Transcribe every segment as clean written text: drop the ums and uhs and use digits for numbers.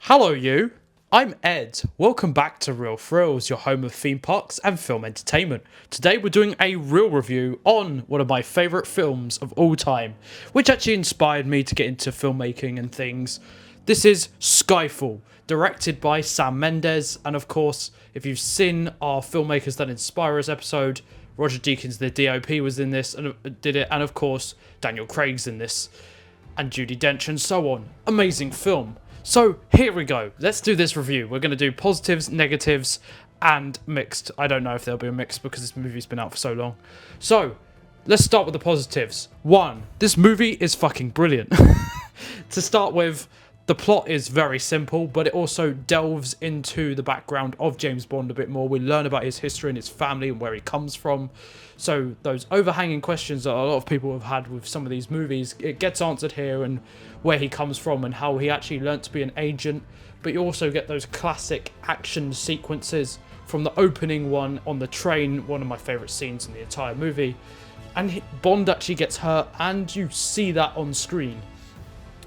Hello you, I'm Ed. Welcome back to Real Thrills, your home of theme parks and film entertainment. Today we're doing a real review on one of my favourite films of all time, which actually inspired me to get into filmmaking and things. This is Skyfall, directed by Sam Mendes, and of course, if you've seen our Filmmakers That Inspire Us episode, Roger Deakins, the DOP, was in this and did it, and of course, Daniel Craig's in this, and Judi Dench and so on. Amazing film. So here we go. Let's do this review. We're going to do positives, negatives, and mixed. I don't know if there'll be a mix because this movie's been out for so long. So let's start with the positives. 1. This movie is fucking brilliant. To start with, the plot is very simple, but it also delves into the background of James Bond a bit more. We learn about his history and his family and where he comes from. So those overhanging questions that a lot of people have had with some of these movies, it gets answered here, and where he comes from and how he actually learnt to be an agent. But you also get those classic action sequences from the opening one on the train, one of my favourite scenes in the entire movie. And Bond actually gets hurt, and you see that on screen.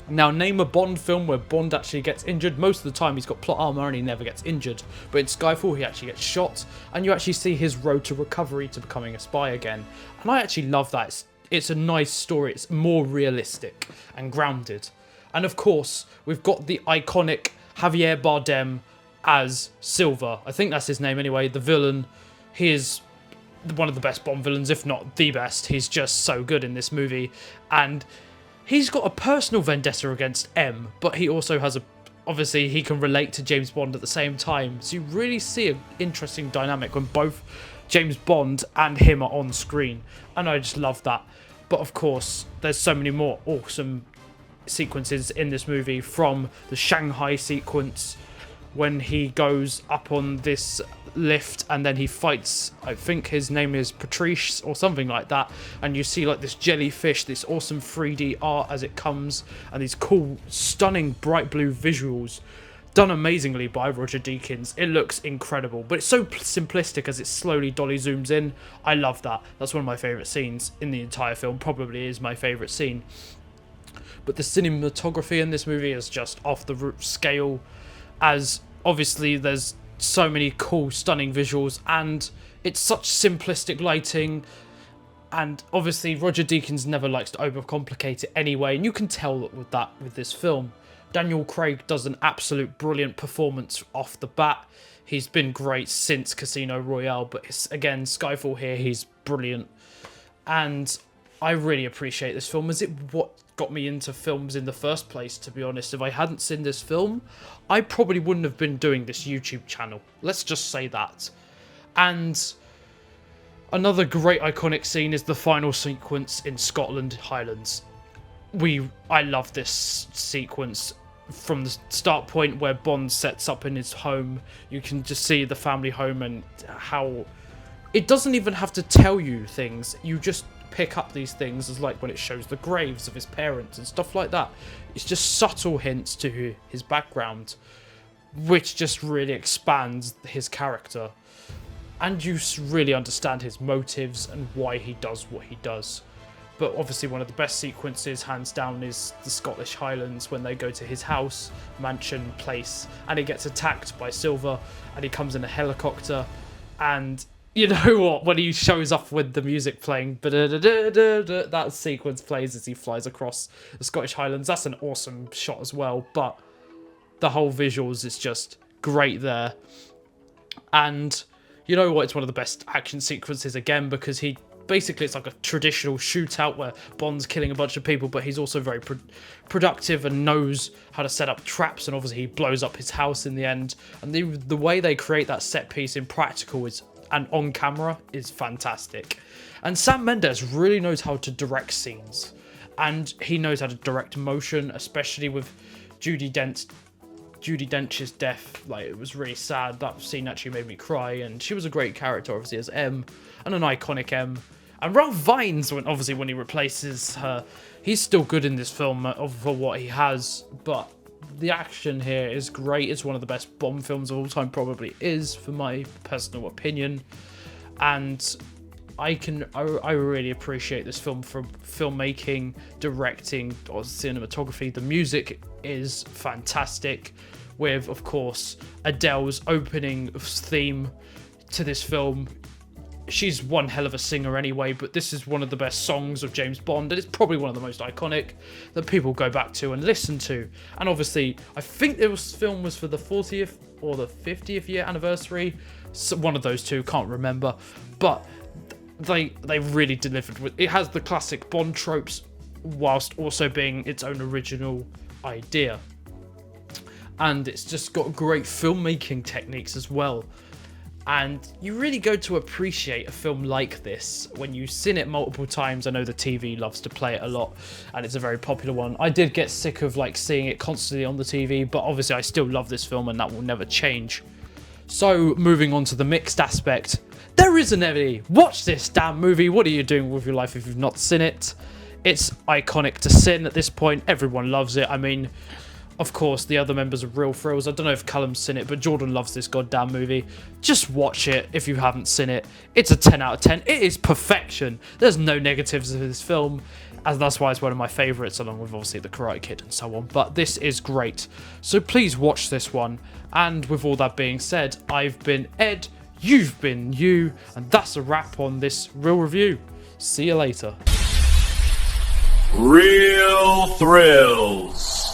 Now, name a Bond film where Bond actually gets injured. Most of the time he's got plot armor and he never gets injured. But in Skyfall he actually gets shot, and you actually see his road to recovery to becoming a spy again. And I actually love that. It's a nice story. It's more realistic and grounded. And of course, we've got the iconic Javier Bardem as Silver. I think that's his name anyway, the villain. He is one of the best Bond villains, if not the best. He's just so good in this movie. And he's got a personal vendetta against M, but he also has obviously he can relate to James Bond at the same time. So you really see an interesting dynamic when both James Bond and him are on screen. And I just love that. But of course, there's so many more awesome sequences in this movie, from the Shanghai sequence when he goes up on this lift and then he fights, I think his name is Patrice or something like that, and you see like this jellyfish, this awesome 3D art as it comes, and these cool, stunning bright blue visuals done amazingly by Roger Deakins. It looks incredible, but it's so simplistic as it slowly dolly zooms in. I love that. That's one of my favourite scenes in the entire film, probably is my favourite scene. But the cinematography in this movie is just off the roof scale, as obviously there's so many cool, stunning visuals, and it's such simplistic lighting. And obviously Roger Deakins never likes to overcomplicate it anyway, and you can tell that with this film. Daniel Craig does an absolute brilliant performance off the bat. He's been great since Casino Royale, but again, Skyfall here, he's brilliant. And I really appreciate this film, as it what got me into films in the first place, to be honest. If I hadn't seen this film, I probably wouldn't have been doing this YouTube channel. Let's just say that. And another great iconic scene is the final sequence in Scotland Highlands. I love this sequence. From the start point where Bond sets up in his home, you can just see the family home and how it doesn't even have to tell you things. You just pick up these things, as like when it shows the graves of his parents and stuff like that. It's just subtle hints to his background, which just really expands his character, and you really understand his motives and why he does what he does. But obviously one of the best sequences, hands down, is the Scottish Highlands, when they go to his house, mansion, place, and he gets attacked by Silver, and he comes in a helicopter, and you know what, when he shows up with the music playing, that sequence plays as he flies across the Scottish Highlands. That's an awesome shot as well, but the whole visuals is just great there. And you know what, it's one of the best action sequences again, because basically it's like a traditional shootout where Bond's killing a bunch of people, but he's also very productive and knows how to set up traps, and obviously he blows up his house in the end. And the way they create that set piece in practical and on camera is fantastic. And Sam Mendes really knows how to direct scenes, and he knows how to direct motion, especially with Judi Dench's death. Like, it was really sad. That scene actually made me cry, and she was a great character, obviously, as M, and an iconic M. And Ralph Fiennes, when he replaces her, he's still good in this film for what he has, but the action here is great. It's one of the best Bond films of all time, probably is, for my personal opinion. And I really appreciate this film for filmmaking, directing, or cinematography. The music is fantastic. with, of course, Adele's opening theme to this film. She's one hell of a singer anyway, but this is one of the best songs of James Bond, and it's probably one of the most iconic that people go back to and listen to. And obviously, I think film was for the 40th or the 50th year anniversary, so one of those two, can't remember, but they really delivered. It has the classic Bond tropes whilst also being its own original idea, and it's just got great filmmaking techniques as well. And you really go to appreciate a film like this when you've seen it multiple times. I know the TV loves to play it a lot, and it's a very popular one. I did get sick of like seeing it constantly on the TV, but obviously I still love this film, and that will never change. So moving on to the mixed aspect, there isn't any. Watch this damn movie. What are you doing with your life if you've not seen it? It's iconic to sin at this point. Everyone loves it. I mean, of course, the other members of Real Thrills, I don't know if Callum's seen it, but Jordan loves this goddamn movie. Just watch it if you haven't seen it. It's a 10 out of 10. It is perfection. There's no negatives in this film, and that's why it's one of my favourites, along with obviously The Karate Kid and so on. But this is great. So please watch this one. And with all that being said, I've been Ed, you've been you, and that's a wrap on this Real Review. See you later. Real Thrills.